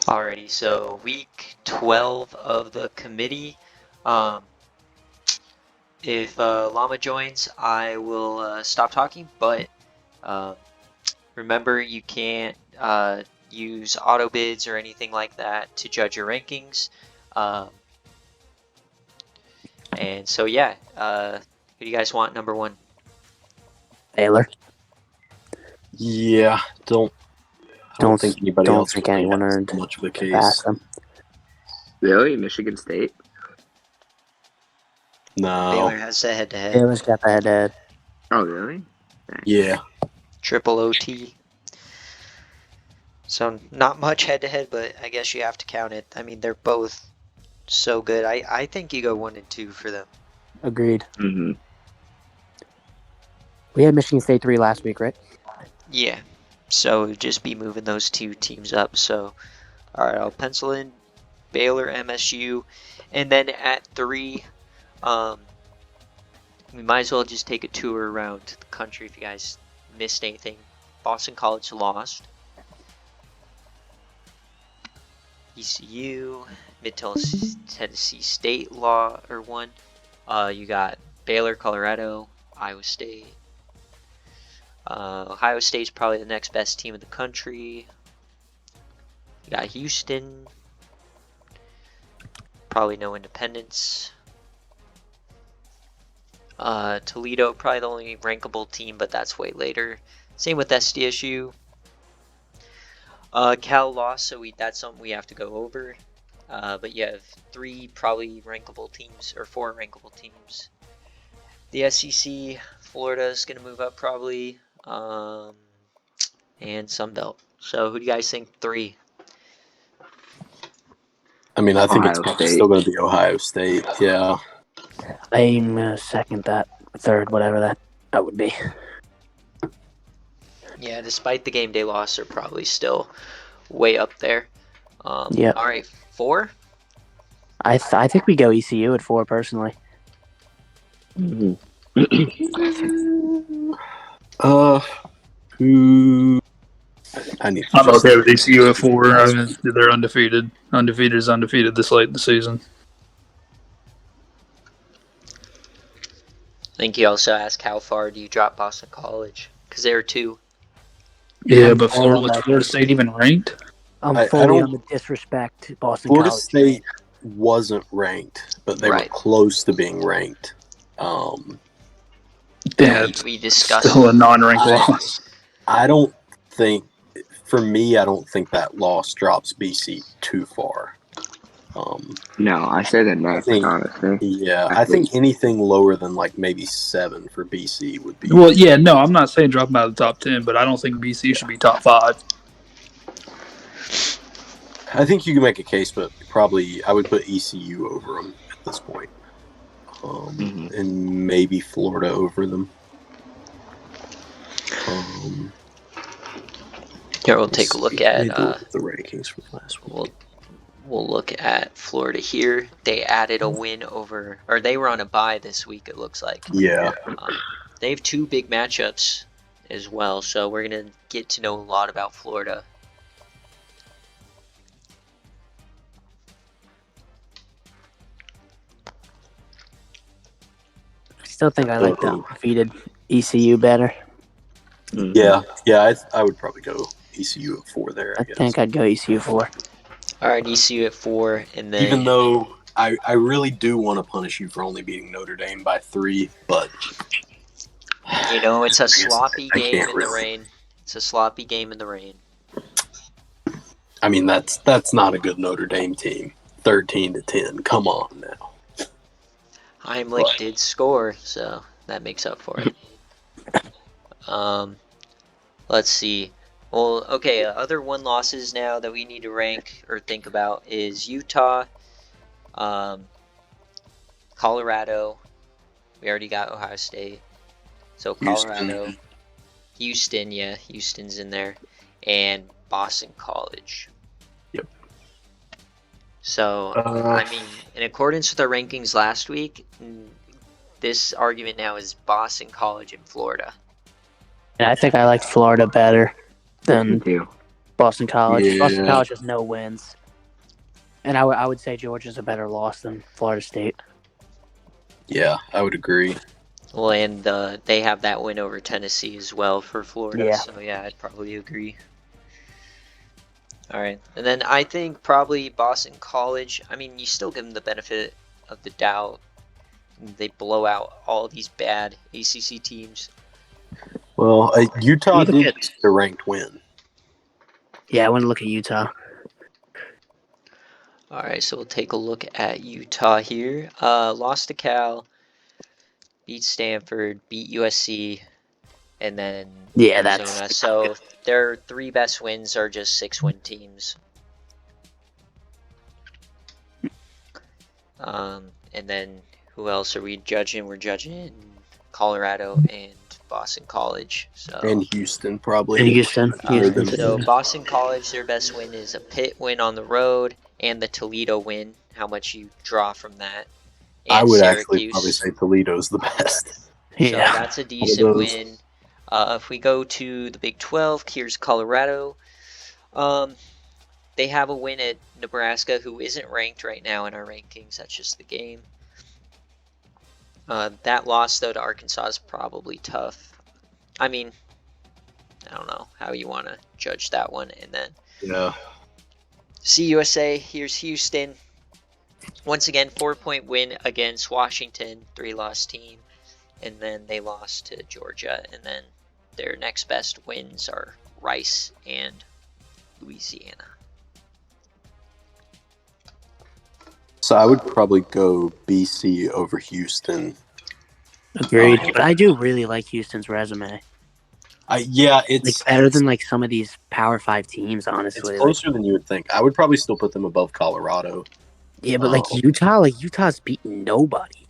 Alrighty, so week 12 of the committee. If Llama joins, I will stop talking, but remember you can't use auto bids or anything like that to judge your rankings. And so, yeah, who do you guys want number one? Baylor. Yeah, don't think anybody else think anyone earned much of a to case. pass them. Really? Michigan State? No. Baylor has the head-to-head. Baylor's got the head-to-head. Oh, really? Yeah. Triple OT. So not much head-to-head, but I guess you have to count it. I mean, they're both so good. I think you go 1 and 2 for them. Agreed. Mm-hmm. We had Michigan State 3 last week, right? Yeah. So it would just be moving those two teams up. So, all right, I'll pencil in Baylor, MSU, and then at 3, we might as well just take a tour around the country if you guys missed anything. Boston College lost. ECU, Mid-Tennessee State won. You got Baylor, Colorado, Iowa State. Ohio State's probably the next best team in the country. You got Houston. Probably no Independence. Toledo, probably the only rankable team, but that's way later. Same with SDSU. Cal lost, so that's something we have to go over. But you have 3 probably rankable teams, or 4 rankable teams. The SEC, Florida is going to move up probably, and Sunbelt. So who do you guys think 3? I mean, I think Ohio it's State. still going to be Ohio State. Yeah. I'm second that, third, whatever that would be. Yeah, despite the game day loss, they're probably still way up there. Yeah. All right, 4? I think we go ECU at 4, personally. Mm-hmm. Who? I need to I'm just- okay with ECU at 4. I mean, they're undefeated. Undefeated is undefeated this late in the season. I think you also asked how far do you drop Boston College? Because they were 2. Yeah, I'm but fully on was that. Florida State even ranked? I'm I fully don't- on the disrespect to Boston Florida College. State wasn't ranked, but they Right. were close to being ranked. Yeah, it's We discussed. still a non-ranked I- loss. I don't think, for me, I don't think that loss drops BC too far. No, I said it next, I think- honestly. Yeah, I think anything lower than like maybe 7 for BC would be. Well, yeah, no, I'm not saying drop them out of the top 10, but I don't think BC should be top 5. I think you can make a case, but probably I would put ECU over them at this point, and maybe Florida over them. Here, we'll take a look at. The rankings from last week. We'll look at Florida here. They added a win over, or they were on a bye this week. It looks like. Yeah. They have 2 big matchups as well, so we're gonna get to know a lot about Florida. I still think I like the undefeated ECU better. Yeah, I would probably go ECU at 4 there. I guess. think I'd go ECU 4. All right, ECU at 4, and then Even though I really do want to punish you for only beating Notre Dame by 3, but you know it's a sloppy I game can't in the really. rain. It's a sloppy game in the rain. I mean that's not a good Notre Dame team. 13-10. Come on now. Heimlich Right. did score, so that makes up for it. Let's see. Well, okay, other 1 losses now that we need to rank or think about is Utah, Colorado. We already got Ohio State. So Colorado, Houston, yeah, Houston's in there, and Boston College. Yep. So, I mean, in accordance with our rankings last week, this argument now is Boston College and Florida. And I think I like Florida better than Me too. Boston College. Yeah. Boston College has no wins. And I would say Georgia's a better loss than Florida State. Yeah, I would agree. Well, and they have that win over Tennessee as well for Florida. Yeah. So yeah, I'd probably agree. All right, and then I think probably Boston College. I mean, you still give them the benefit of the doubt. They blow out all these bad ACC teams. Well, Utah You look did at- get a ranked win. Yeah, I want to look at Utah. All right, so we'll take a look at Utah here. Lost to Cal, beat Stanford, beat USC, and then Yeah, Arizona. that's So their 3 best wins are just 6-win teams. And then who else are we judging? We're judging Colorado and Boston College. So And Houston, probably. in Houston. Houston. so Boston College, their best win is a Pitt win on the road and the Toledo win. How much you draw from that? And I would Syracuse. actually probably say Toledo's the best. So Yeah. that's a decent those. win. If we go to the Big 12, here's Colorado. They have a win at Nebraska, who isn't ranked right now in our rankings. That's just the game. That loss, though, to Arkansas is probably tough. I mean, I don't know how you want to judge that one. And then Yeah. CUSA, here's Houston. Once again, 4-point win against Washington, 3-loss team. And then they lost to Georgia. And then their next best wins are Rice and Louisiana. So I would probably go BC over Houston. Agreed. But I do really like Houston's resume. It's Like better than like some of these Power 5 teams, it's honestly. Like, closer than you would think. I would probably still put them above Colorado. yeah, but like Utah's beaten nobody.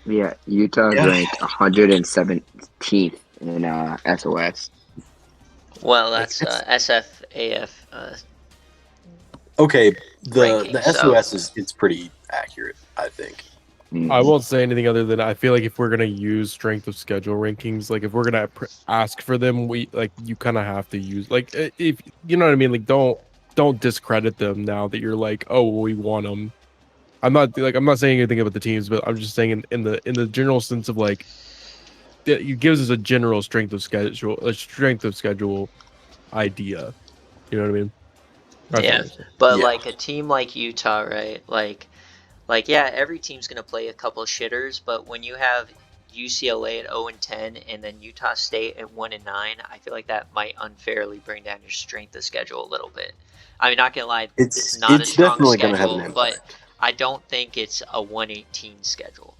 Yeah, Utah's Yeah. ranked 117th in SOS. Well, that's SFA A. Okay, the Ranking, so- SOS it's pretty accurate, I think. I won't say anything other than I feel like if we're gonna use strength of schedule rankings, like if we're gonna ask for them, you kind of have to use if you know what I mean. Like don't discredit them now that you're like, oh, well, we want them. I'm not saying anything about the teams, but I'm just saying in the general sense of like it gives us a general strength of schedule idea. You know what I mean? That's Yeah. what I'm saying. But Yeah. like a team like Utah, right? Like yeah, every team's gonna play a couple of shitters, but when you have UCLA at 0-10 and then Utah State at 1-9, I feel like that might unfairly bring down your strength of schedule a little bit. I mean, not gonna lie, it's not a strong definitely gonna have schedule, an but impact. I don't think it's a 118 schedule.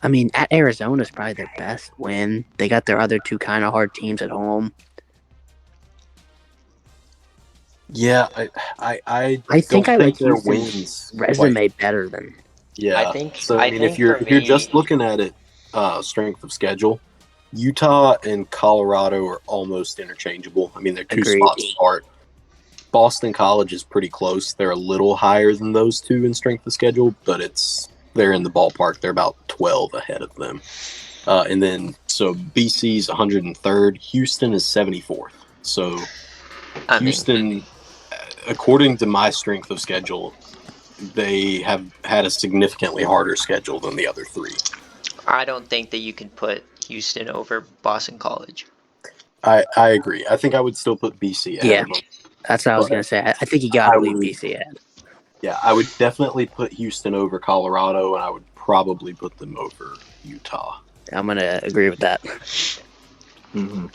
I mean, at Arizona's probably their best win. They got their other 2 kind of hard teams at home. Yeah, I think I like their Houston's wins resume better than. Yeah. I think- so. I I mean, think if you're for if you're me- just looking at it, strength of schedule, Utah and Colorado are almost interchangeable. I mean, they're 2 Agreed. spots apart. Boston College is pretty close. They're a little higher than those 2 in strength of schedule, but they're in the ballpark. They're about 12 ahead of them. And then so BC's 103rd. Houston is 74th. So I mean, Houston, according to my strength of schedule, they have had a significantly harder schedule than the other 3. I don't think that you can put Houston over Boston College. I agree. I think I would still put BC ahead Yeah. of them. That's what I was But gonna say. I think you gotta I leave would- BC ahead. Yeah, I would definitely put Houston over Colorado, and I would probably put them over Utah. I'm gonna agree with that. Mm-hmm.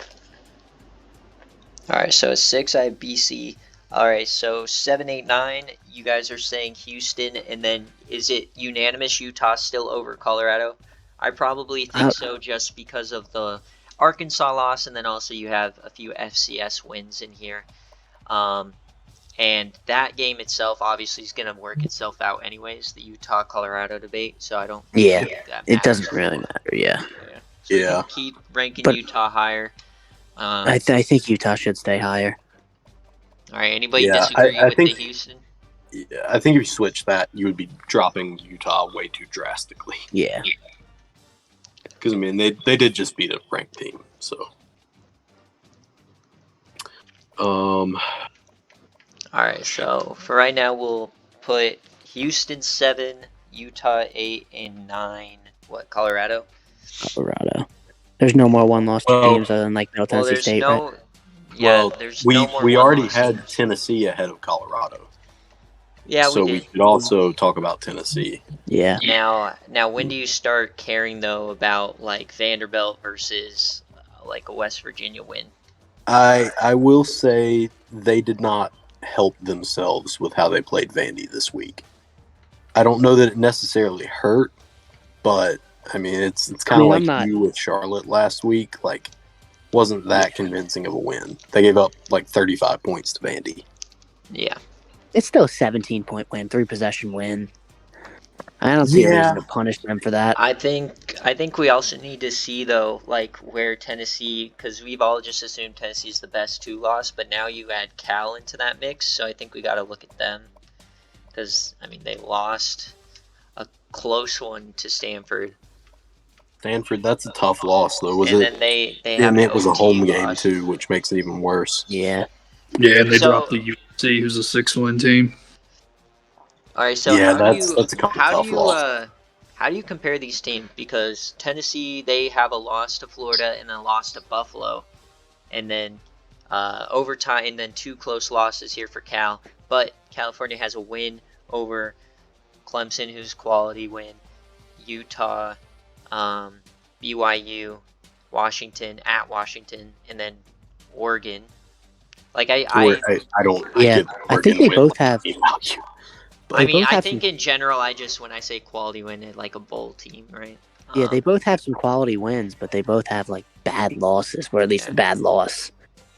All right, so 6, I have BC. All right, so 7, 8, 9, you guys are saying Houston, and then is it unanimous Utah still over Colorado? I probably think so, just because of the Arkansas loss, and then also you have a few FCS wins in here. And that game itself obviously is going to work itself out anyways, the Utah-Colorado debate, so I don't Yeah, think that it matters. doesn't really matter. Yeah, So Yeah. keep ranking But- Utah higher. I think Utah should stay higher. All right, anybody Yeah, disagree I with think- the Houston? Yeah, I think if you switch that, you would be dropping Utah way too drastically. Yeah, Because, I mean, they did just beat a ranked team. So, Um, Alright, so for right now, we'll put Houston 7, Utah 8, and 9. What, Colorado? Colorado. There's no more one-loss teams other than like Middle Well, Tennessee there's State, right? no. Yeah, well, there's we no more we already one-loss had teams. Tennessee ahead of Colorado, Yeah, so we we did. should also talk about Tennessee. Yeah. Now, when do you start caring though about like Vanderbilt versus like a West Virginia win? I will say they did not help themselves with how they played Vandy this week. I don't know that it necessarily hurt, but I mean it's kind of I'm like not. you with Charlotte last week. Like, wasn't that convincing of a win? They gave up like 35 points to Vandy. Yeah. It's still a 17-point win, 3-possession win. I don't see a reason to punish them for that. I think we also need to see though, like where Tennessee, because we've all just assumed Tennessee's the best 2-loss, but now you add Cal into that mix, so I think we got to look at them, because I mean they lost a close one to Stanford, Stanford, that's a tough loss though, was and it? then they have And an it was a OT home game loss. too, which makes it even worse. Yeah. Yeah, and they So- dropped the USC, who's a 6-win team. All right, so Yeah, how that's a couple do tough you loss. how do you compare these teams? Because Tennessee, they have a loss to Florida and a loss to Buffalo, and then overtime, and then 2 close losses here for Cal. But California has a win over Clemson, who's quality win, Utah, BYU, Washington at Washington, and then Oregon. Like I don't. Yeah, I think they both have. I They mean, both I have think some, in general, when I say quality win, it like a bowl team, right? yeah, they both have some quality wins, but they both have like bad losses, or at least a bad loss.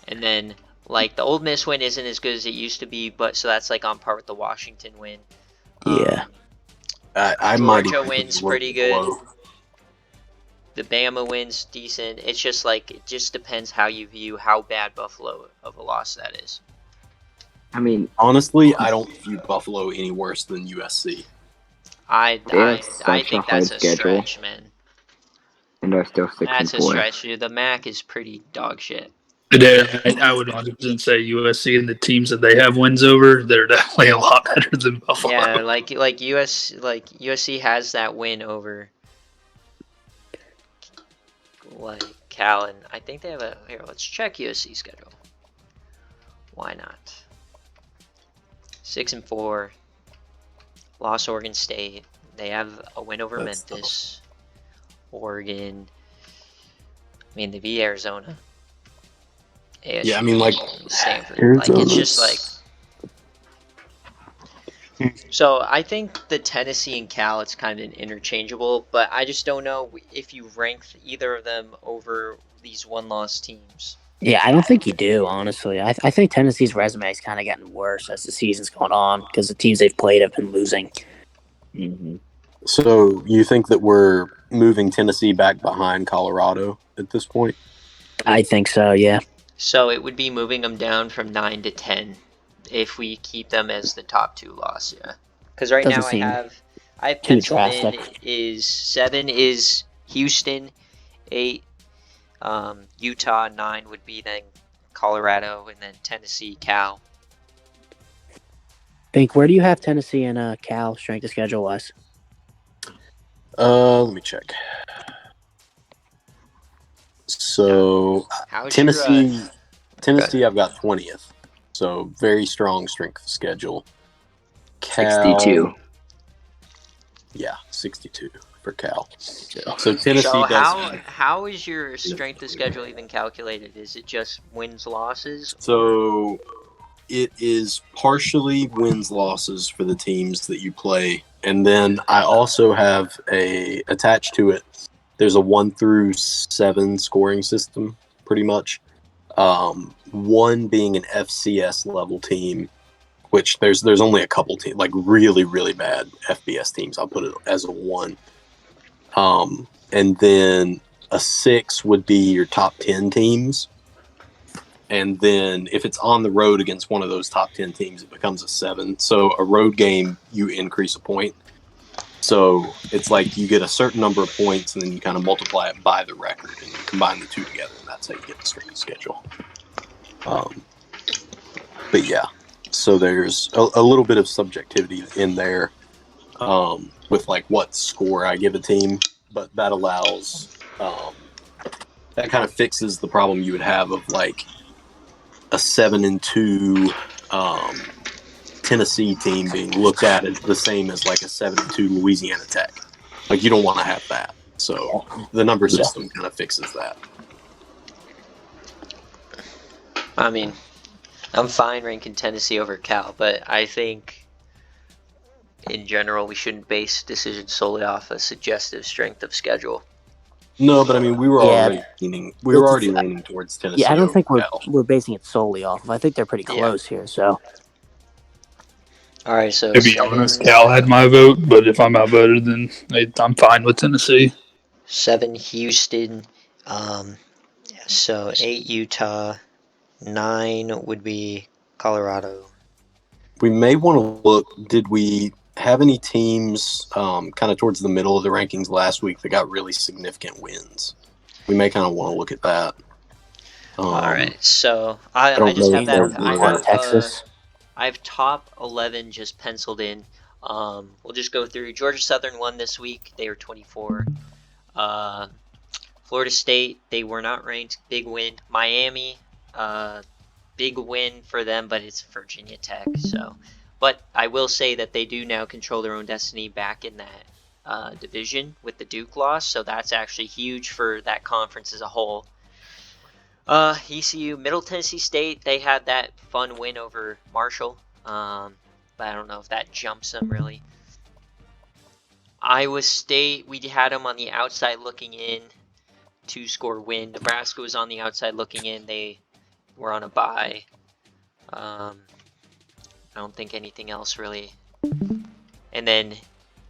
And then like the Ole Miss win isn't as good as it used to be, but so that's like on par with the Washington win. Yeah. I might Georgia even wins put it pretty good. below. The Bama wins decent. It's just like it just depends how you view how bad Buffalo of a loss that is. I mean, Honestly, I don't view Buffalo any worse than USC. I have such think a hard that's a schedule. stretch, man. and they're still 6 That's and a 4. stretch, dude. The MAC is pretty dog shit. Yeah, I would 100% say USC and the teams that they have wins over, they're definitely a lot better than Buffalo. Yeah, like USC has that win over like Cal, and I think they have a here. Let's check USC schedule. Why not? 6 and 4. Lost Oregon State. They have a win over That's Memphis, Oregon. I mean, they beat Arizona. ASU, Yeah, I mean, like, Stanford. Like it's just like. So I think the Tennessee and Cal, it's kind of interchangeable, but I just don't know if you rank either of them over these one-loss teams. Yeah, I don't think you do, honestly. I think Tennessee's resume has kind of gotten worse as the season's gone on because the teams they've played have been losing. Mm-hmm. So you think that we're moving Tennessee back behind Colorado at this point? I think so, yeah. So it would be moving them down from 9 to 10 if we keep them as the top 2 loss, yeah. Because right Doesn't now seem I have too penciled in drastic. is 7 is Houston, 8 Utah, 9 would be then Colorado, and then Tennessee, Cal. Think, where do you have Tennessee and Cal strength of schedule wise? Let me check. So How's Tennessee, your, I've got 20th. So very strong strength of schedule. Cal, 62. Yeah, 62 for Cal. So Tennessee so does. how is your strength of schedule even calculated? Is it just wins losses? So it is partially wins losses for the teams that you play, and then I also have attached to it. There's a 1 through 7 scoring system, pretty much. 1 being an FCS level team, which there's only a couple teams, like really, really bad FBS teams. I'll put it as a 1. And then a 6 would be your top 10 teams. And then if it's on the road against one of those top 10 teams, it becomes a 7. So a road game, you increase a point. So it's like you get a certain number of points, and then you kind of multiply it by the record, and you combine the two together, and that's how you get the strength of schedule. But yeah, so there's a little bit of subjectivity in there with like what score I give a team, but that allows that kind of fixes the problem you would have of like a 7-2 Tennessee team being looked at as the same as like a 7-2 Louisiana Tech. Like you don't want to have that. So the number system kind of fixes that. I mean, I'm fine ranking Tennessee over Cal, but I think in general we shouldn't base decisions solely off a suggestive strength of schedule. No, but I mean we were already leaning towards Tennessee. Yeah, I don't think Cal. we're basing it solely off of. I think they're pretty close here. So All right, so To be honest, Cal had my vote, but if I'm outvoted, then I'm fine with Tennessee. 7 Houston, so 8 Utah, 9 would be Colorado. We may want to look. Did we have any teams kind of towards the middle of the rankings last week that got really significant wins? We may kind of want to look at that. All right, so I don't just know have if that. there were Texas. I have top 11 just penciled in. We'll just go through. Georgia Southern won this week. They were 24. Florida State, they were not ranked. Big win. Miami, big win for them, but it's Virginia Tech. So, but I will say that they do now control their own destiny back in that division with the Duke loss. So that's actually huge for that conference as a whole. ECU, Middle Tennessee State, they had that fun win over Marshall, but I don't know if that jumps them really. Iowa State, we had them on the outside looking in, 2-score win. Nebraska was on the outside looking in, they were on a bye. I don't think anything else really. And then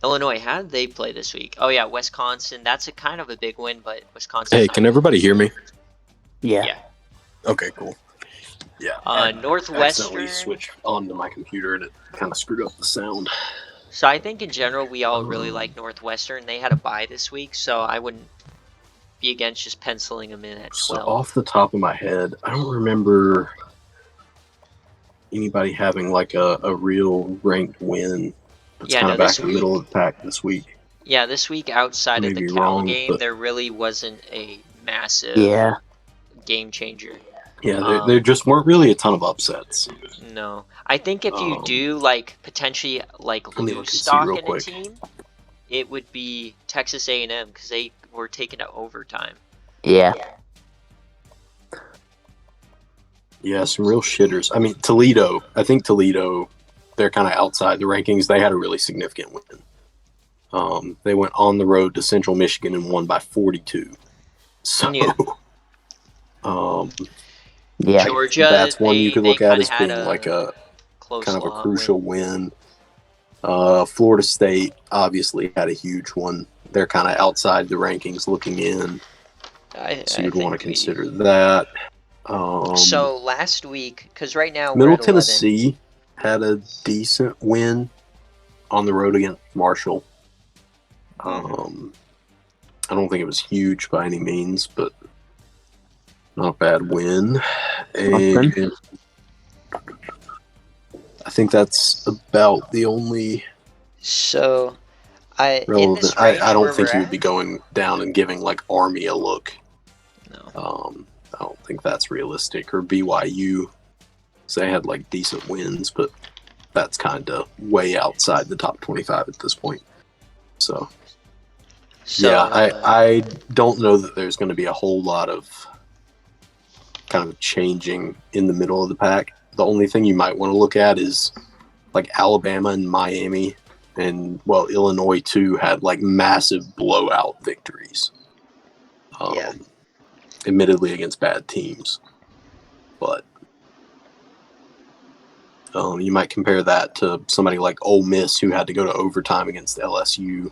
Illinois, how did they play this week? Oh yeah, Wisconsin, that's a kind of a big win, but Wisconsin. Hey, can everybody hear me? Yeah. Okay, cool. Yeah. Northwestern. I switched onto my computer and it kind of screwed up the sound. So I think in general we all really like Northwestern. They had a bye this week, so I wouldn't be against just penciling them in at 12. So off the top of my head, I don't remember anybody having like a real ranked win. That's kind of back in the middle of the pack this week. Yeah, this week outside of the Cal game, there really wasn't a massive game changer. Yeah, there just weren't really a ton of upsets. No. I think if you do, like, potentially, like, lose stock in a team, it would be Texas A&M, because they were taken to overtime. Yeah. Yeah, some real shitters. I mean, Toledo, they're kind of outside the rankings. They had a really significant win. They went on the road to Central Michigan and won by 42. So, Georgia, that's one you could look at as being like a kind of a crucial win. Florida State obviously had a huge one. They're kind of outside the rankings looking in. So you'd want to consider that. So last week, because right now Middle we're at Tennessee had a decent win on the road against Marshall. I don't think it was huge by any means, but not a bad win. And I think that's about the only. So, relevant. I don't think you would be going down and giving like Army a look. No. I don't think that's realistic. Or BYU, so they had like decent wins, but that's kind of way outside the top 25 at this point. So yeah, I don't know that there's going to be a whole lot of kind of changing in the middle of the pack. The only thing you might want to look at is like Alabama and Miami, and well, Illinois too had like massive blowout victories. Admittedly against bad teams, but you might compare that to somebody like Ole Miss who had to go to overtime against LSU.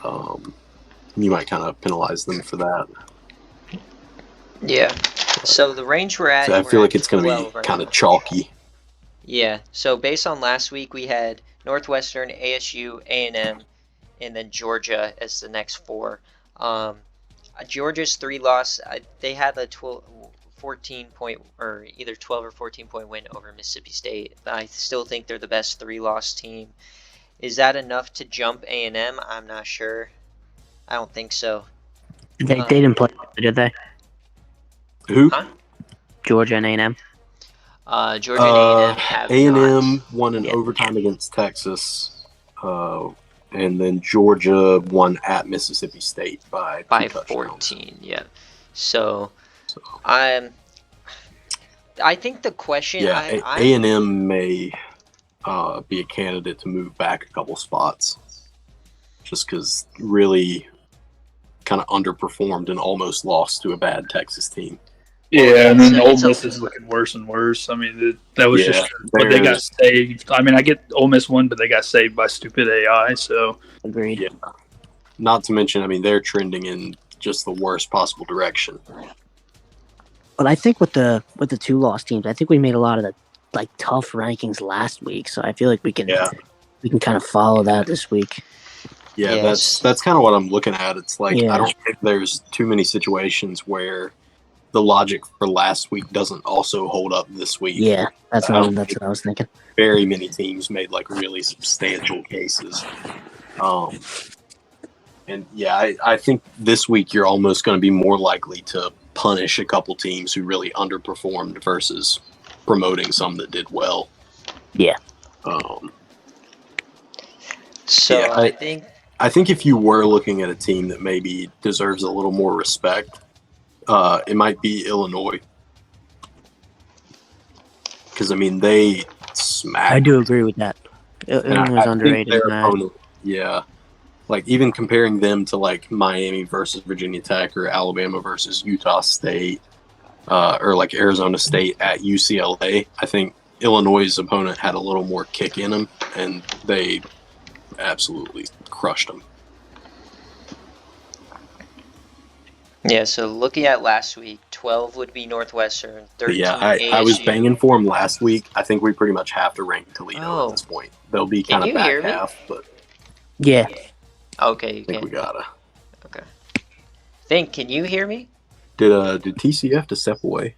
You might kind of penalize them for that. Yeah. So the range we're at, so I feel like it's going to be kind of chalky. Yeah. So based on last week, we had Northwestern, ASU, A&M, and then Georgia as the next 4. Georgia's 3 loss. They had a 14-point or either 12 or 14-point win over Mississippi State. But I still think they're the best 3-loss team. Is that enough to jump A&M? I'm not sure. I don't think so. They didn't play, did they? Who? Huh? Georgia and A&M. Georgia and A&M have A&M not. won in Yeah. overtime against Texas, and then Georgia won at Mississippi State by 2 touchdowns. 14. Yeah. So So, I think the question. yeah, I A&M may be a candidate to move back a couple spots, just because really kind of underperformed and almost lost to a bad Texas team. Yeah, and then So Ole it's Miss is looking worse and worse. I mean, that was Yeah, just what they got there's- saved. I mean, I get Ole Miss won, but they got saved by stupid AI. So Agreed. Yeah. Not to mention, I mean, they're trending in just the worst possible direction. But I think with the 2-loss teams, I think we made a lot of the tough rankings last week. So I feel like we can kind of follow that this week. Yeah, Yes. that's kind of what I'm looking at. It's like Yeah. I don't think there's too many situations where the logic for last week doesn't also hold up this week. Yeah, that's I what don't I was thinking. Very many teams made like really substantial cases. And yeah, I think this week you're almost going to be more likely to punish a couple teams who really underperformed versus promoting some that did well. Yeah. So Yeah, I think if you were looking at a team that maybe deserves a little more respect, it might be Illinois. Because, I mean, they smacked. I do agree with that. Illinois is underrated. Their in that. opponent, yeah. Like, even comparing them to, like, Miami versus Virginia Tech or Alabama versus Utah State or, like, Arizona State at UCLA, I think Illinois' opponent had a little more kick in them, and they absolutely crushed them. yeah. So looking at last week, 12 would be Northwestern, 13 But yeah, ASU. I was banging for them last week. I think we pretty much have to rank Toledo Oh. at this point. They'll be Can kind of you back hear me? half, but Yeah. Okay, you I think can. we gotta. Okay. Think, can you hear me? Did TC have to step away?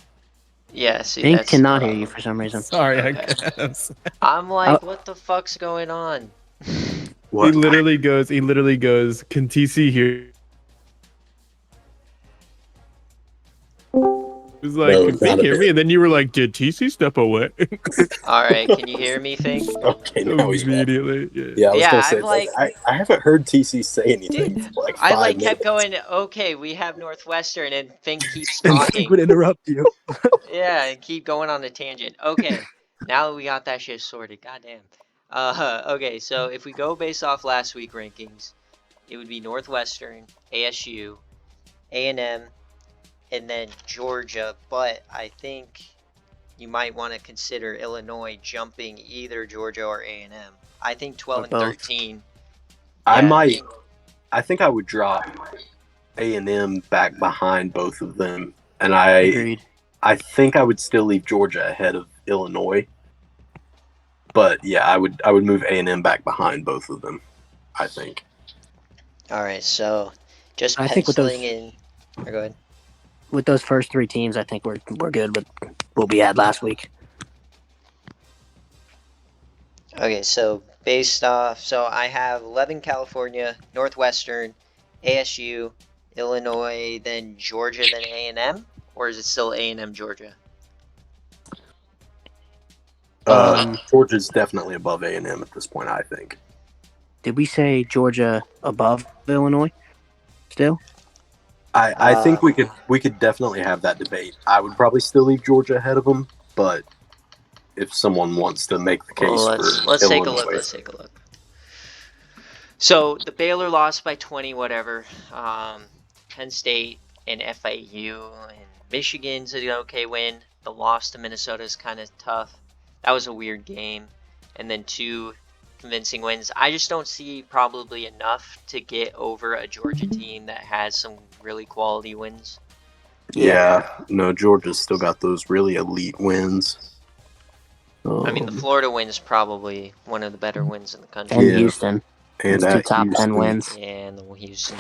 Yeah. See, Fink that's cannot hear you for some reason. Sorry, I Okay. guess. I'm like, what the fuck's going on? He literally goes, can TC hear? He was like, No, can Fink not a hear bit. me? And then you were like, did TC step away? All right, can you hear me, Think? Okay, now he's back. Immediately. Yeah. Yeah, I was Yeah, gonna say, I'm like- I haven't heard TC say anything for like 5 I like kept minutes. going. Okay, we have Northwestern, and Fink keeps And talking. Fink would interrupt you. Yeah, and keep going on the tangent. Okay, now that we got that shit sorted. Goddamn. Okay, so if we go based off last week rankings, it would be Northwestern, ASU, A&M, and then Georgia. But I think you might want to consider Illinois jumping either Georgia or A&M. I think 12 Or and both. 13. I Yeah, might. I think I would drop A&M back behind both of them, and Agreed. I think I would still leave Georgia ahead of Illinois. But yeah, I would move A&M back behind both of them. I think. All right, so just I think with those- penciling in. Or go ahead. With those first 3 teams, I think we're good with what we had last week. Okay, so based off, so I have 11 California, Northwestern, ASU, Illinois, then Georgia, then A&M, or is it still A&M Georgia? Georgia's definitely above A&M at this point. I think. Did we say Georgia above Illinois? Still? I think we could definitely have that debate. I would probably still leave Georgia ahead of them, but if someone wants to make the case Well, for let's take a Illinois, look. Let's take a look. So the Baylor lost by 20, whatever. Penn State and FAU and Michigan's an okay win. The loss to Minnesota is kind of tough. That was a weird game, and then 2 convincing wins. I just don't see probably enough to get over a Georgia team that has some really quality wins. Yeah, no, Georgia's still got those really elite wins. I mean, the Florida win is probably one of the better wins in the country. And Yeah. Houston. and It's 2 at top 10 Houston, wins. And the Houston.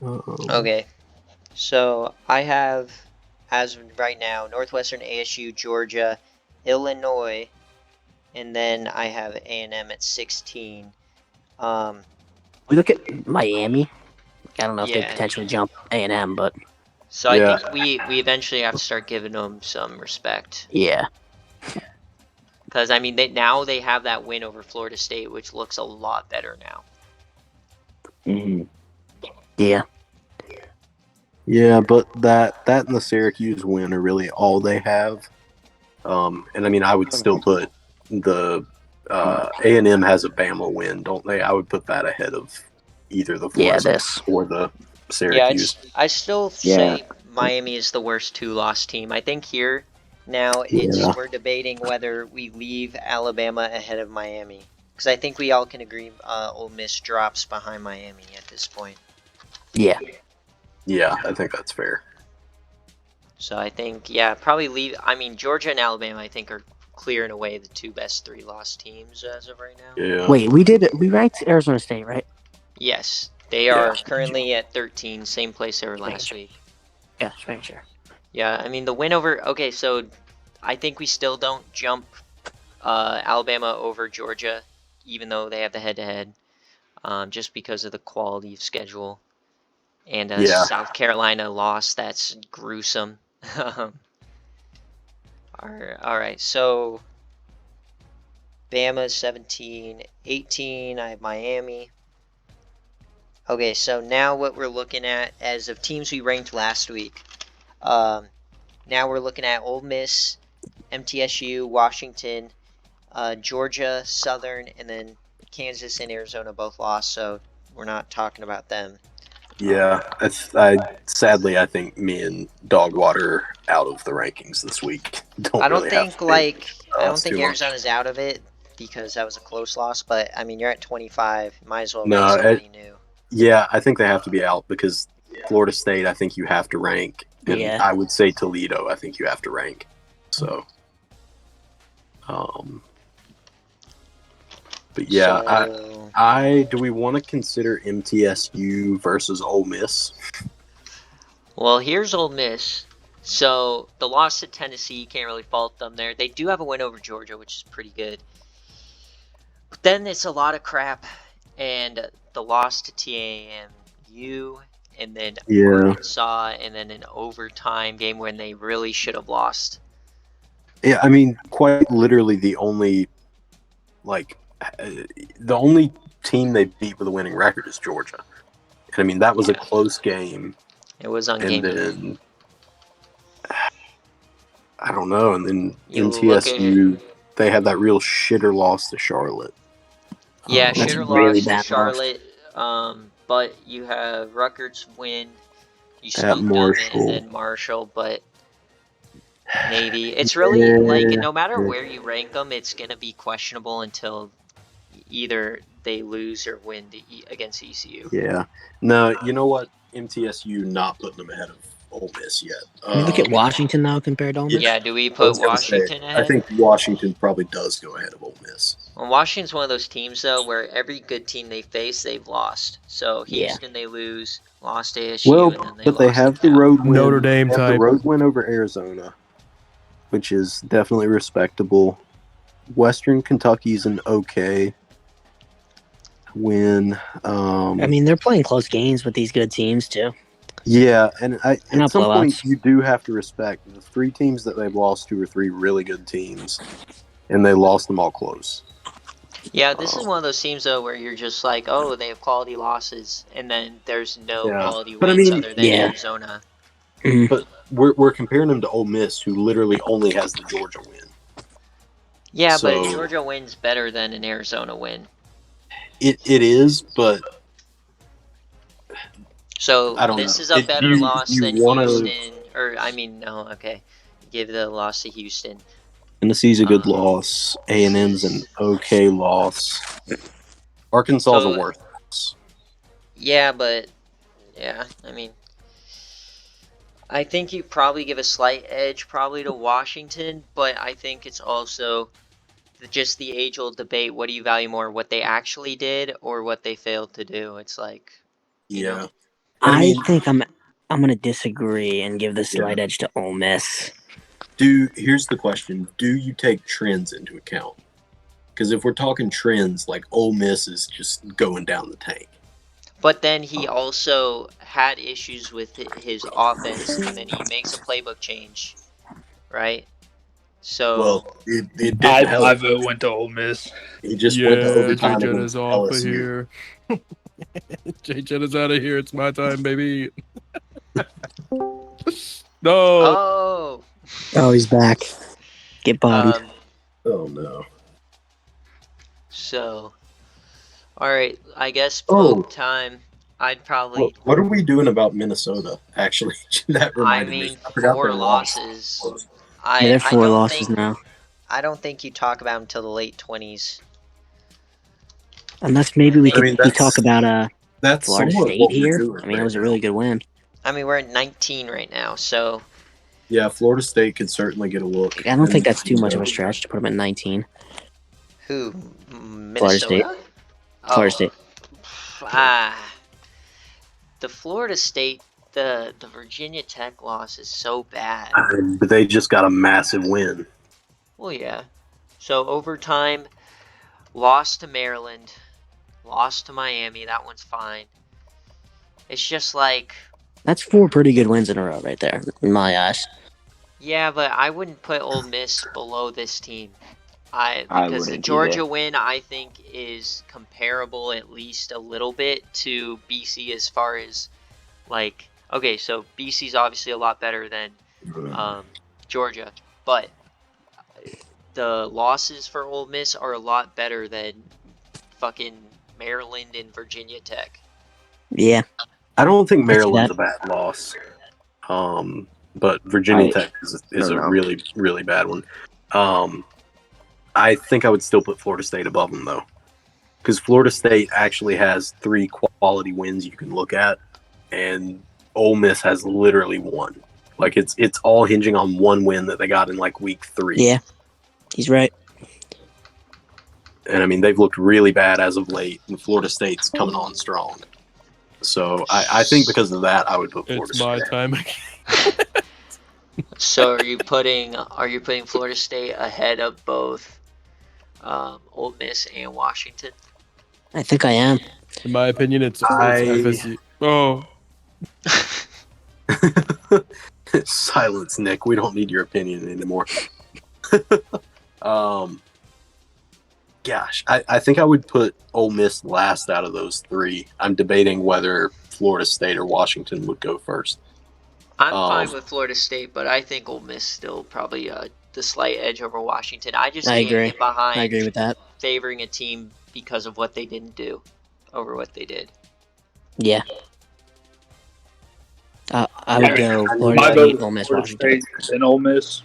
um, Okay, so I have as of right now, Northwestern, ASU, Georgia, Illinois, and then I have A&M at 16. We look at Miami. I don't know if they Yeah. potentially jump A&M, but So I Yeah. think we eventually have to start giving them some respect. yeah. Because, I mean, now they have that win over Florida State, which looks a lot better now. Mm-hmm. Yeah. Yeah, but that and the Syracuse win are really all they have. And I mean, I would still put the A&M has a Bama win, don't they? I would put that ahead of either the Yeah, Florida this. or the Yeah, Syracuse. I still say Miami is the worst 2-loss team. I think here now Yeah. we're debating whether we leave Alabama ahead of Miami. Because I think we all can agree Ole Miss drops behind Miami at this point. Yeah. Yeah, I think that's fair. So I think, yeah, probably leave. I mean, Georgia and Alabama, I think, are clearing away the 2 best 3-loss teams as of right now. Yeah. Wait, we ranked Arizona State, right? Yes, they are currently at 13, same place they were last week. Yeah, just sure. Yeah, I mean, the win over. Okay, so I think we still don't jump Alabama over Georgia, even though they have the head-to-head, just because of the quality of schedule. And Yeah. South Carolina loss, that's gruesome. All right, so Bama 17, 18, I have Miami. Okay, so now what we're looking at as of teams we ranked last week. Now we're looking at Ole Miss, MTSU, Washington, Georgia, Southern, and then Kansas and Arizona both lost, so we're not talking about them. Yeah. Sadly, I think me and Dogwater are out of the rankings this week. I don't really think have to think too much. Arizona's out of it because that was a close loss, but I mean, you're at 25, might as well No, rank somebody new. Yeah, I think they have to be out because Florida State, I think you have to rank. And Yeah. I would say Toledo, I think you have to rank. So, but yeah, So, do we want to consider MTSU versus Ole Miss? well, here's Ole Miss. So the loss to Tennessee, you can't really fault them there. They do have a win over Georgia, which is pretty good. But then it's a lot of crap, and the loss to TAMU, and then Arkansas, and then an overtime game when they really should have lost. Yeah, I mean, quite literally the only team they beat with a winning record is Georgia. And I mean, that was a close game. It was on And game then I don't know. And then You MTSU, they had that real shitter loss to Charlotte. Yeah, That's a shitter really loss to bad Charlotte. But you have Rutgers win. You At spooked them, Marshall. and then Marshall, but Navy. It's really like no matter where you rank them, it's gonna be questionable until either they lose or win against ECU. Yeah. No, you know what? MTSU not putting them ahead of Ole Miss yet. Can we look at Washington now compared to Ole Miss? Yeah, do we I was put gonna Washington say, ahead? I think Washington probably does go ahead of Ole Miss. Well, Washington's one of those teams though where every good team they face, they've lost. So Houston they lose, lost to ASU, Well, and then they but they lost have to the Cal. road win. Notre Dame they have the type. road win over Arizona, which is definitely respectable. Western Kentucky's an okay win. I mean, they're playing close games with these good teams too. Yeah, and at not some point blowouts. you do have to respect the 3 teams that they've lost to are 3 really good teams, and they lost them all close. Yeah, this is one of those teams though where you're just like, oh, they have quality losses, and then there's no Yeah. quality But I wins mean, other than Arizona. But we're comparing them to Ole Miss, who literally only has the Georgia win. Yeah, So- but Georgia wins better than an Arizona win. It is, but So I don't this know. is a better loss you than wanna- Houston, or I mean, no, okay, give the loss to Houston. Tennessee's a good loss. A&M's an okay loss. Arkansas's So- a worse loss. Yeah, but yeah, I mean, I think you probably give a slight edge probably to Washington, but I think it's also just the age-old debate. What do you value more, what they actually did or what they failed to do? It's like, you know. I think I'm I'm gonna disagree and give the slight edge to Ole Miss. Here's the question: do you take trends into account? Because if we're talking trends, like Ole Miss is just going down the tank. But then he also had issues with his offense, and then he makes a playbook change, right? So Well, it didn't I help. vote went to Ole Miss. He just went to Yeah, overtime Jay against Jenna's off of LSU. here. Jay Jenna's out of here. It's my time, baby. No. Oh, he's back. Get bodied. Oh no! So, all right, I guess Oh. vote time. I'd probably. What are we doing about Minnesota? Actually, that I reminded mean, me. I forgot 4 their loss. losses. Yeah, they're I 4 don't losses think now. I don't think you talk about them till the late 20s. Unless maybe we I could talk about That's Florida somewhat State what we're here. doing I mean, it right was a really good win. I mean, we're at 19 right now, so Yeah, Florida State could certainly get a look. I don't think that's too much of a stretch to put them at 19. who? Florida State. Minnesota? Florida State. The Florida State, the Virginia Tech loss is so bad. But they just got a massive win. Well, yeah. So overtime, lost to Maryland, lost to Miami. That one's fine. It's just like, That's 4 pretty good wins in a row right there, in my eyes. yeah, but I wouldn't put Ole Miss below this team. I Because the wouldn't Georgia either. win, I think, is comparable at least a little bit to BC as far as, like, okay, so BC's obviously a lot better than Georgia, but the losses for Ole Miss are a lot better than fucking Maryland and Virginia Tech. Yeah. I don't think I see Maryland's that. a bad loss. But Virginia Tech is a know. really, really bad one. I think I would still put Florida State above them, though. Because Florida State actually has 3 quality wins you can look at, and Ole Miss has literally 1. Like, it's all hinging on 1 win that they got in, like, week 3. Yeah. He's right. And, I mean, they've looked really bad as of late, and Florida State's coming on strong. So, I think because of that, I would put Florida It's my State. time. So are you putting Florida State ahead of both Ole Miss and Washington? I think I am. In my opinion, it's I- FSU. Oh, Silence, Nick. We don't need your opinion anymore. Gosh, I think I would put Ole Miss last out of those 3. I'm debating whether Florida State or Washington would go first. I'm fine with Florida State, but I think Ole Miss still probably the slight edge over Washington. I just I can't agree. get behind I agree with that. favoring a team because of what they didn't do over what they did. Yeah. I would go Florida My State, vote Ole is Miss, Florida Washington. State and Ole Miss.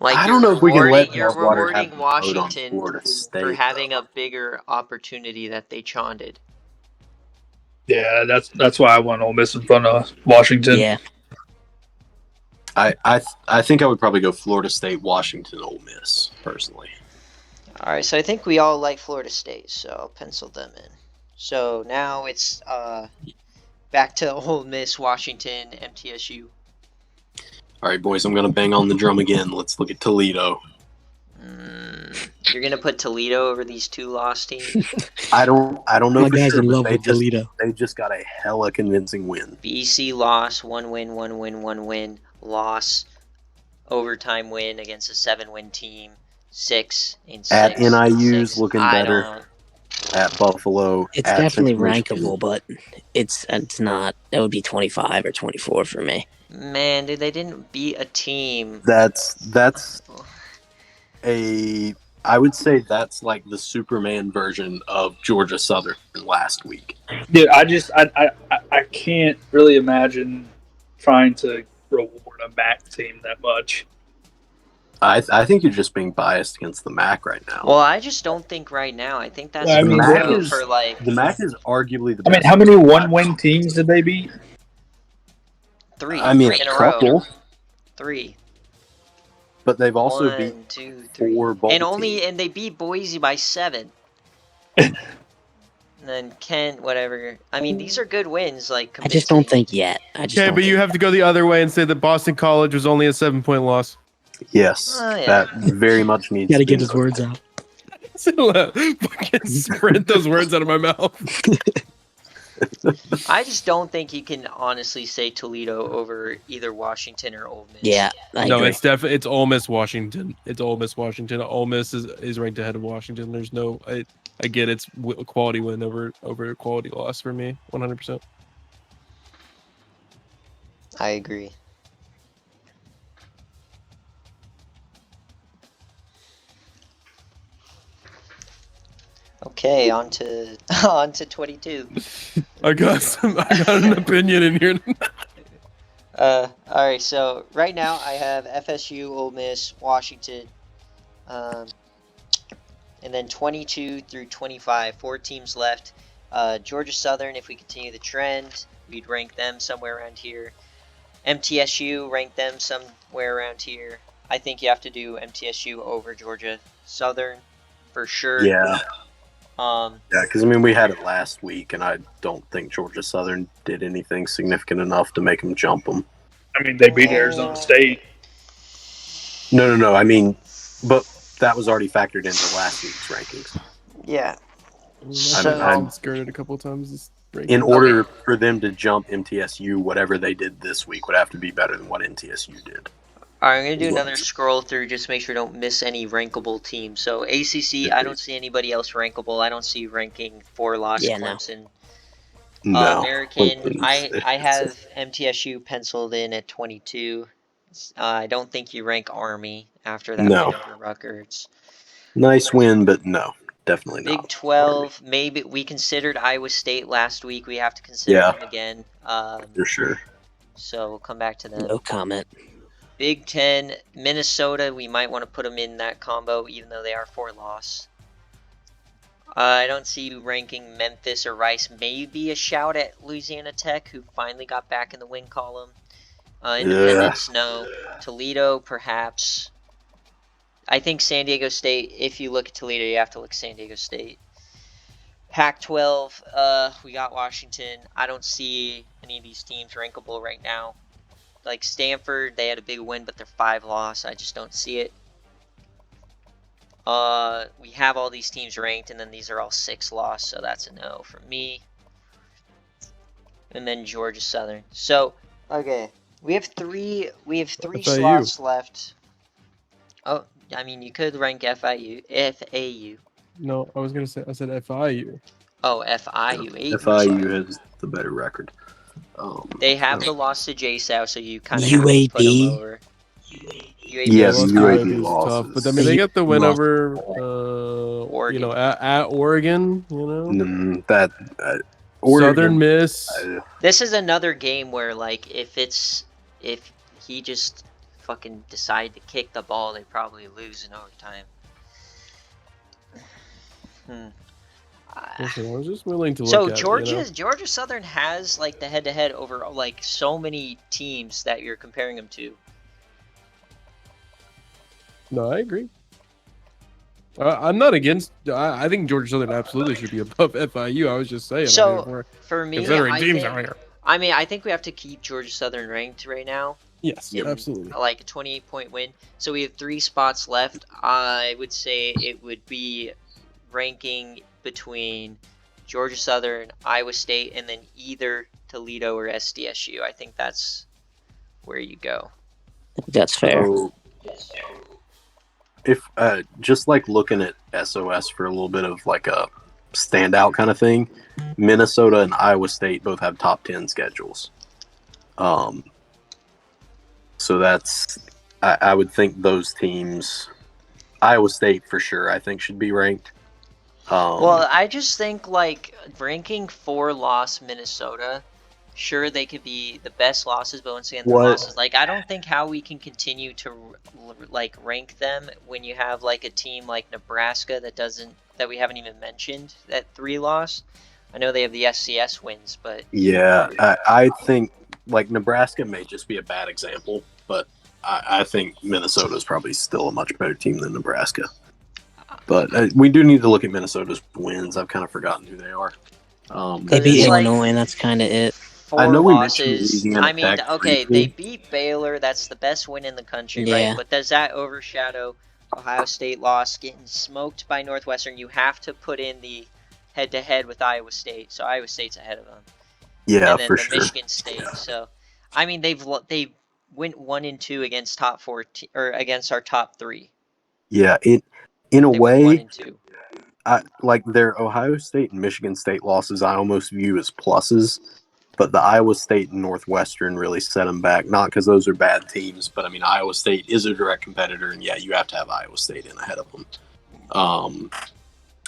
Like, I don't know if we can let you're Bridgewater have rewarding the vote on Washington Florida State, for having though. a bigger opportunity that they chaunded. Yeah, that's why I want Ole Miss in front of Washington. Yeah. I think I would probably go Florida State, Washington, Ole Miss, personally. All right, so I think we all like Florida State, so I'll pencil them in. So now it's back to Ole Miss, Washington, MTSU. All right, boys, I'm going to bang on the drum again. Let's look at Toledo. You're gonna put Toledo over these 2 lost teams? I don't know My for guy's sure, in but love with Toledo. they just got a hella convincing win. BC loss, 1 win, 1 win, 1 win, loss, overtime win against a 7-win team, 6 and 6. At NIU's 6. looking I better. don't- At Buffalo. It's at definitely Central Michigan. rankable, but it's not. That would be 25 or 24 for me. Man, dude, they didn't beat a team. That's I would say that's like the Superman version of Georgia Southern last week. Dude, I can't really imagine trying to reward a MAC team that much. I think you're just being biased against the MAC right now. Well, I just don't think right now. I think that's Well, I the mean, MAC vote is- for like the MAC is arguably the I best. mean, how many one-win teams did they beat? 3 I mean, in a a row. couple, 3. but they've also beat 1, 2, 3. 4 bowl And teams. they beat Boise by 7. And then Kent, whatever. I mean, these are good wins. Like, I just don't convincing. think yet. I just Okay, don't but you think have to go the other way and say that Boston College was only a 7-point loss. Yes, Oh, yeah. that very much needs Got to to be get his words out. Fucking spread those words out of my mouth. I just don't think you can honestly say Toledo over either Washington or Ole Miss. Yeah, I No, agree. it's definitely it's Ole Miss Washington. It's Ole Miss Washington. Ole Miss is ranked ahead of Washington. There's no I get it's a quality win over a quality loss for me. 100%. I agree. Okay, on to on to 22. I got an opinion in here. All right. So right now I have FSU, Ole Miss, Washington, and then 22 through 25, 4 teams left. Georgia Southern, if we continue the trend, we'd rank them somewhere around here. MTSU, rank them somewhere around here. I think you have to do MTSU over Georgia Southern for sure. Yeah, Yeah. because I mean we had it last week, and I don't think Georgia Southern did anything significant enough to make them jump them. I mean, they beat Arizona State. No. I mean, but that was already factored into last week's rankings. Yeah. I'm skirted a couple times this break. In order for them to jump MTSU, whatever they did this week would have to be better than what MTSU did. All right, I'm going to do another scroll through just to make sure I don't miss any rankable teams. So ACC, I don't see anybody else rankable. I don't see you ranking 4-loss Clemson. No. American, I have MTSU penciled in at 22. I don't think you rank Army after that win over Rutgers. Nice win, but no, definitely Big not. 12, maybe we considered Iowa State last week. We have to consider them again. For sure. So we'll come back to them. No comment. Big 10, Minnesota, we might want to put them in that combo, even though they are 4-loss. I don't see you ranking Memphis or Rice. Maybe a shout at Louisiana Tech, who finally got back in the win column. Independence, no. Toledo, perhaps. I think San Diego State, if you look at Toledo, you have to look at San Diego State. Pac-12, we got Washington. I don't see any of these teams rankable right now. Like Stanford, they had a big win, but they're 5-loss. I just don't see it. We have all these teams ranked, and then these are all 6-loss, so that's a no for me. And then Georgia Southern. So, okay, we have three slots left. Oh, I mean, you could rank FAU. No, I was gonna say I said FIU. Oh, FIU. FIU has the better record. They have the loss to JSOW, so you kind of UAB. have to put them over. Yes, UAB UAB is lost. tough, but I mean they got the win lost. over Oregon. you know, at Oregon, you know. Oregon, Southern Miss. This is another game where, like, if he just fucking decide to kick the ball, they probably lose in overtime. Listen, I was just willing to look So at Georgia, it, Georgia Southern has like the head-to-head over like so many teams that you're comparing them to. No, I agree. I'm not against. I think Georgia Southern absolutely should be above FIU. I was just saying. So for me, considering teams out here. I mean, I think we have to keep Georgia Southern ranked right now. Yes, absolutely. Like a 28-point win. So we have 3 spots left. I would say it would be ranking between Georgia Southern, Iowa State, and then either Toledo or SDSU. I think that's where you go. That's fair. So, if just like looking at SOS for a little bit of like a standout kind of thing, Minnesota and Iowa State both have top 10 schedules. So that's I would think those teams, Iowa State for sure, I think should be ranked. Well, I just think like ranking 4-loss Minnesota, sure they could be the best losses, but once again, the losses. Like, I don't think how we can continue to like rank them when you have like a team like Nebraska that we haven't even mentioned that 3-loss. I know they have the SCS wins, but yeah, I think like Nebraska may just be a bad example, but I think Minnesota is probably still a much better team than Nebraska. But we do need to look at Minnesota's wins. I've kind of forgotten who they are. They 'Cause beat it's like Illinois, and that's kind of it. I 4 know we mentioned losses. Louisiana I mean, Tech okay, they briefly. beat Baylor. That's the best win in the country, right? Yeah. But does that overshadow Ohio State loss, getting smoked by Northwestern? You have to put in the head-to-head with Iowa State, so Iowa State's ahead of them. Yeah, And then for the sure. Michigan State. So, I mean, they went 1-2 against top 4 or against our top 3. Yeah, in a They went way, 1-2. like their Ohio State and Michigan State losses, I almost view as pluses. But the Iowa State and Northwestern really set them back. Not because those are bad teams, but I mean, Iowa State is a direct competitor, and yeah, you have to have Iowa State in ahead of them.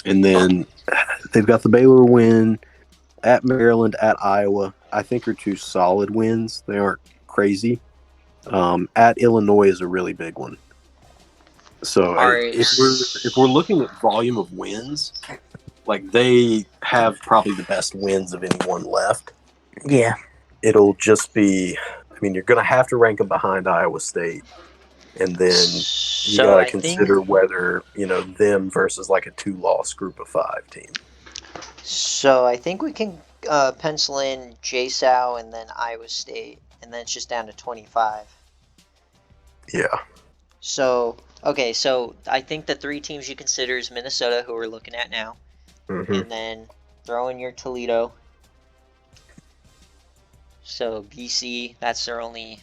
And then they've got the Baylor win at Maryland, at Iowa. I think are 2 solid wins. They aren't crazy. At Illinois is a really big one. So if we're looking at volume of wins, like they have probably the best wins of anyone left. Yeah. It'll just be, I mean, you're going to have to rank them behind Iowa State. And then you got to consider whether, them versus like a 2-loss group of 5 team. So I think we can pencil in JSOW and then Iowa State, and then it's just down to 25. Yeah. So, okay, so I think the 3 teams you consider is Minnesota, who we're looking at now, and then throw in your Toledo. So BC, that's their only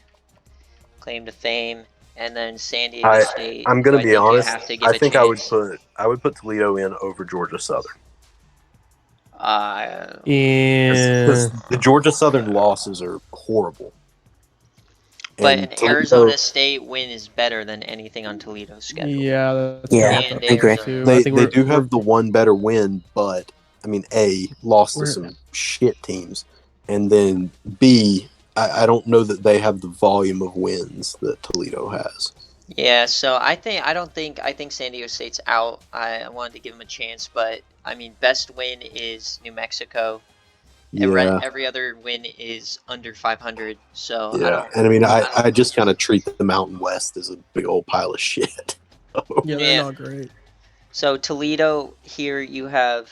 claim to fame, and then San Diego State. I'm going to be honest. I think I would put Toledo in over Georgia Southern. Yeah. The Georgia Southern losses are horrible. But an Arizona State win is better than anything on Toledo's schedule. Yeah, and I agree. They do have the one better win, but I mean, A, lost to some shit teams, and then B, I don't know that they have the volume of wins that Toledo has. Yeah, so I think San Diego State's out. I wanted to give them a chance, but I mean, best win is New Mexico. Yeah. Every other win is under 500. So yeah, and I mean, I just kind of treat the Mountain West as a big old pile of shit. Yeah, they're not great. So Toledo, here you have,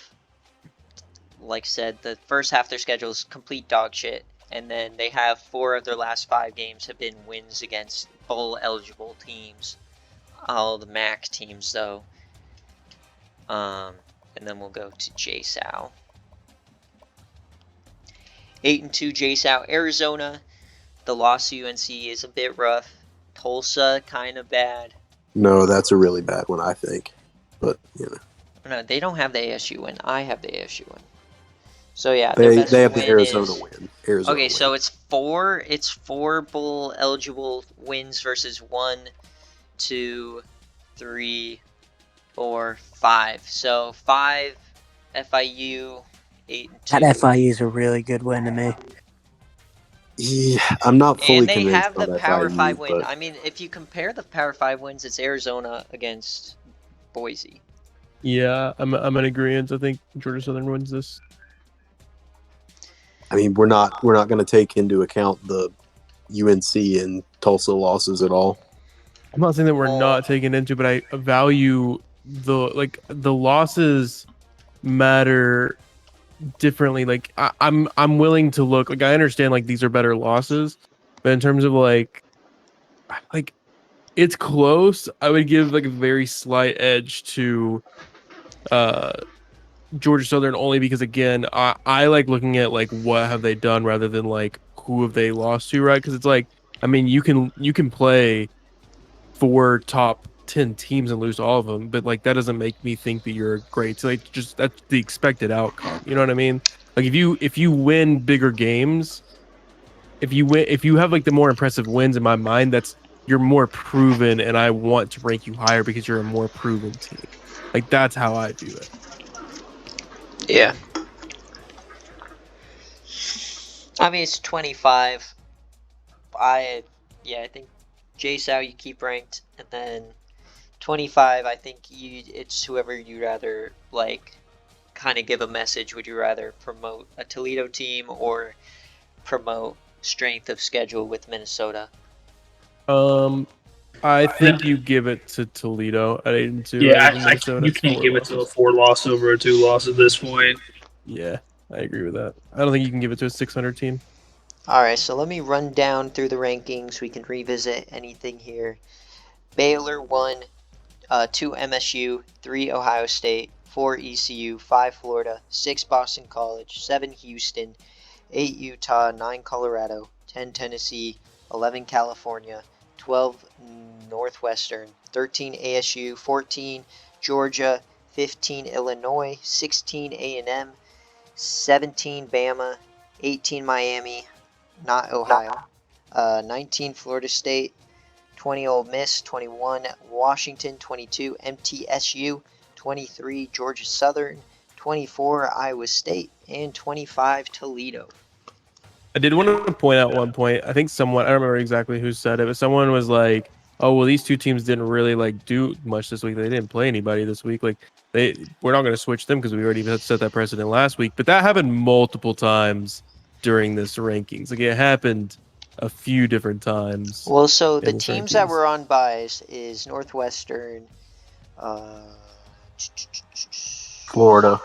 like I said, the first half of their schedule is complete dog shit, and then they have 4 of their last 5 games have been wins against bowl eligible teams, all the MAC teams though. And then we'll go to JSOW. 8-2 JSOW. Arizona, the loss to UNC is a bit rough. Tulsa, kind of bad. No, that's a really bad one, I think. But no, they don't have the ASU win. I have the ASU win. So yeah, they have the Arizona win. Okay, so it's 4 bowl eligible wins versus 1, 2, 3, 4, 5. So 5 FIU, 8-2. That FIU is a really good win to me. Yeah, I'm not fully convinced. And they have the on Power FIU, 5 win. but I mean, if you compare the Power 5 wins, it's Arizona against Boise. Yeah, I'm in agreement. I think Georgia Southern wins this. I mean, we're not going to take into account the UNC and Tulsa losses at all. I'm not saying that we're not taking into, but I value the losses matter differently. Like I'm willing to look, like I understand like these are better losses, but in terms of like it's close, I would give like a very slight edge to Georgia Southern, only because again I like looking at like what have they done rather than like who have they lost to, right? Because it's like, I mean, you can play 4 top 10 teams and lose to all of them, but like that doesn't make me think that you're great. So like, just that's the expected outcome, you know what I mean? Like if you win bigger games, if you have like the more impressive wins, in my mind, that's you're more proven, and I want to rank you higher because you're a more proven team. Like that's how I view it. Yeah. I mean, it's 25. I think JSOW you keep ranked, and then 25, I think it's whoever you rather like kind of give a message. Would you rather promote a Toledo team or promote strength of schedule with Minnesota? I think you give it to Toledo at 8-2. Yeah, rather than Minnesota you at can't 4 give it to a losses. 4-loss over a 2-loss at this point. Yeah, I agree with that. I don't think you can give it to a 600 team. Alright, so let me run down through the rankings. We can revisit anything here. Baylor 1, 2 MSU, 3 Ohio State, 4 ECU, 5 Florida, 6 Boston College, 7 Houston, 8 Utah, 9 Colorado, 10 Tennessee, 11 California, 12 Northwestern, 13 ASU, 14 Georgia, 15 Illinois, 16 A&M, 17 Bama, 18 Miami, not Ohio, 19 Florida State, 20 Ole Miss, 21 Washington, 22 MTSU, 23 Georgia Southern, 24 Iowa State, and 25 Toledo. I did want to point out one point. I think someone, I don't remember exactly who said it, but someone was like, "Oh, well, these two teams didn't really like do much this week. They didn't play anybody this week. Like, we're not going to switch them because we already set that precedent last week." But that happened multiple times during this rankings. Like, it happened a few different times. Well, so the in this teams that rankings. were on buys is Northwestern, Florida.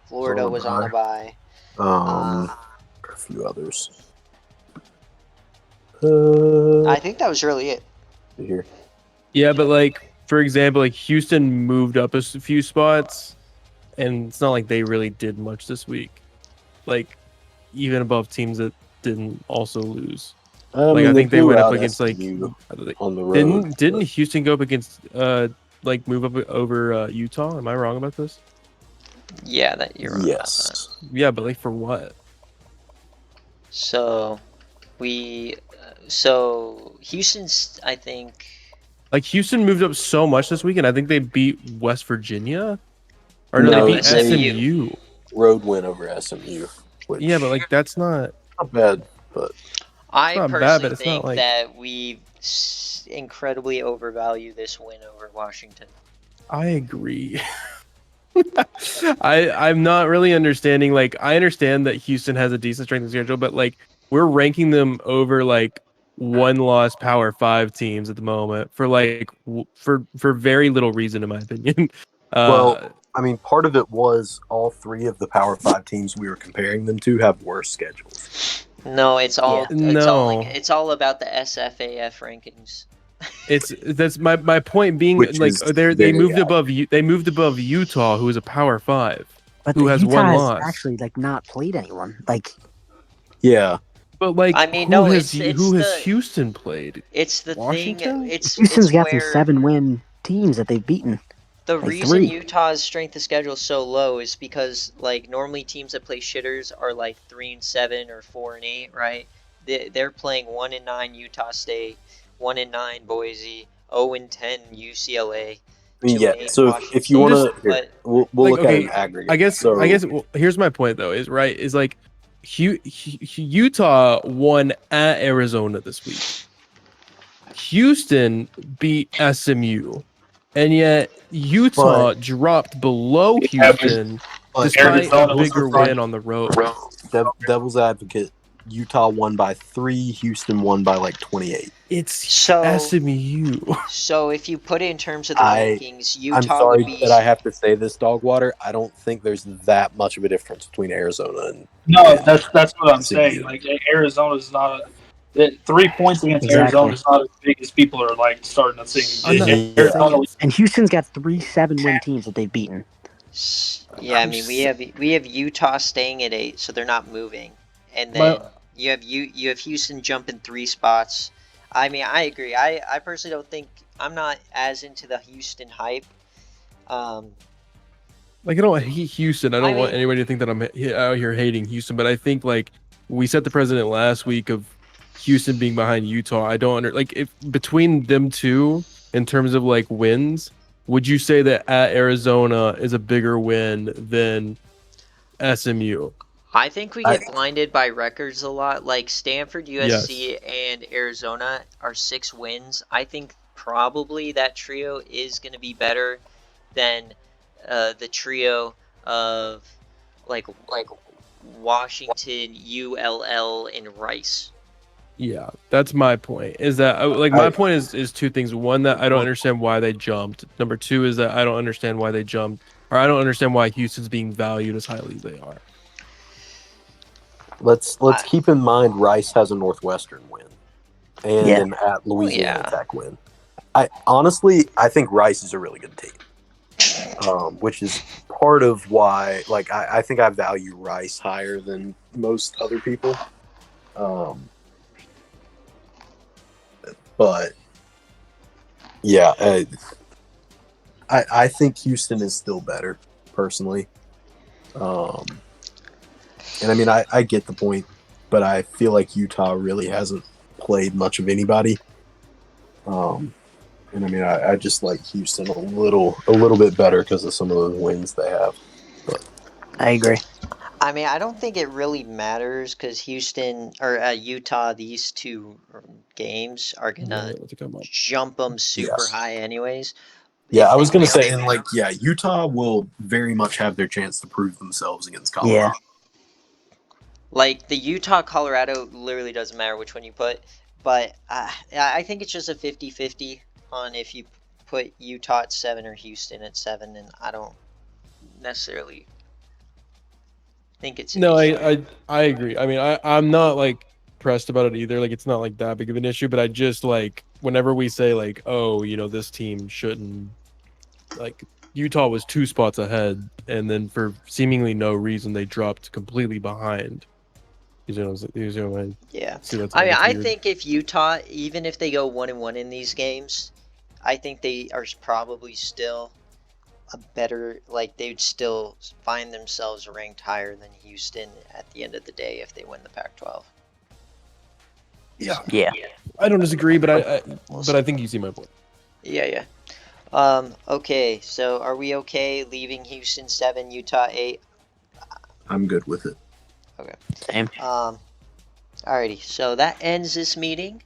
Florida was on a bye. A few others. I think that was really it. Here. Yeah, but like for example, like Houston moved up a few spots, and it's not like they really did much this week. Like even above teams that didn't also lose. Like I think they went up against like on the road. Didn't Houston go up against like move up over Utah? Am I wrong about this? Yeah, that you're right about that. Yeah, but like for what? So so Houston's, I think. Like Houston moved up so much this weekend. I think they beat West Virginia, or No, they beat SMU. SMU. Road win over SMU. Yeah, but like that's not bad. But I not bad, personally but it's think not like- that we incredibly overvalue this win over Washington. I agree. I'm not really understanding. Like, I understand that Houston has a decent strength of schedule, but like we're ranking them over like one-loss Power 5 teams at the moment for like for very little reason, in my opinion. Well, I mean, part of it was all three of the Power 5 teams we were comparing them to have worse schedules. No, it's all No. it's all about the SFAF rankings. That's my point being. Which like is they very moved above Utah, who is a Power 5, But who the has Utah one has loss. actually like not played anyone. Like Yeah. But like, I mean, who no, has it's who has the- Houston played? It's the Washington? thing. Houston's got some where 7-win teams that they've beaten. the like reason 3. Utah's strength of schedule is so low is because like normally teams that play shitters are like 3-7 or 4-8, right? They're playing 1-9 Utah State, 1-9 Boise, 0-10 UCLA. Yeah. 2-8 So if you want Washington, to, we'll Like, look okay, at an aggregate. I guess well, here's my point though. Is like Utah won at Arizona this week. Houston beat SMU, and yet Utah dropped below Houston despite a bigger win on the road. Devil's advocate. Utah won by 3. Houston won by like 28. It's So SMU. So if you put it in terms of the rankings, Utah I'm sorry would be. that I have to say this, Dogwater. I don't think there's that much of a difference between Arizona and. No, that's what I'm SMU. saying. Like Arizona's not. 3 points against Exactly. Arizona is not as big as people are like starting to think. I'm not Arizona, And Houston's got 3 7-win teams that they've beaten. Yeah, I mean we have Utah staying at 8, so they're not moving, and then you have Houston jumping 3 spots. I mean, I agree. I personally don't think I'm not as into the Houston hype. Like, I don't hate Houston. I don't want anybody to think that I'm out here hating Houston, but I think like we set the precedent last week of Houston being behind Utah. I don't if between them two in terms of like wins, would you say that at Arizona is a bigger win than SMU? I think we get blinded by records a lot. Like Stanford, USC, and Arizona are 6 wins. I think probably that trio is going to be better than the trio of like Washington, ULL, and Rice. Yeah, that's my point. Is that my point is two things. One, that I don't understand why they jumped. Number two is that I don't understand why they jumped, or I don't understand why Houston's being valued as highly as they are. Let's keep in mind Rice has a Northwestern win and an at Louisiana Tech win. I think Rice is a really good team, which is part of why I think I value Rice higher than most other people. But yeah, I think Houston is still better personally. And I mean, I get the point, but I feel like Utah really hasn't played much of anybody. And I mean, I just like Houston a little bit better because of some of those wins they have. But I agree. I mean, I don't think it really matters because Houston or Utah, these two games are gonna jump them super high, anyways. Yeah, I was gonna say, and Utah will very much have their chance to prove themselves against Colorado. Yeah. Like the Utah Colorado literally doesn't matter which one you put, but I think it's just a 50-50 on if you put Utah at 7 or Houston at 7, and I don't necessarily think it's an issue. I agree. I mean, I'm not like pressed about it either. Like it's not like that big of an issue, but I just like whenever we say like, oh, this team shouldn't, like Utah was 2 spots ahead, and then for seemingly no reason they dropped completely behind. You know what I mean? Yeah. See, I mean, I think if Utah, even if they go 1-1 in these games, I think they are probably still a better, like they'd still find themselves ranked higher than Houston at the end of the day if they win the Pac-12. Yeah. I don't disagree, but I think you see my point. Yeah. Okay, so are we okay leaving Houston 7, Utah 8? I'm good with it. Okay. Same. Alrighty, so that ends this meeting.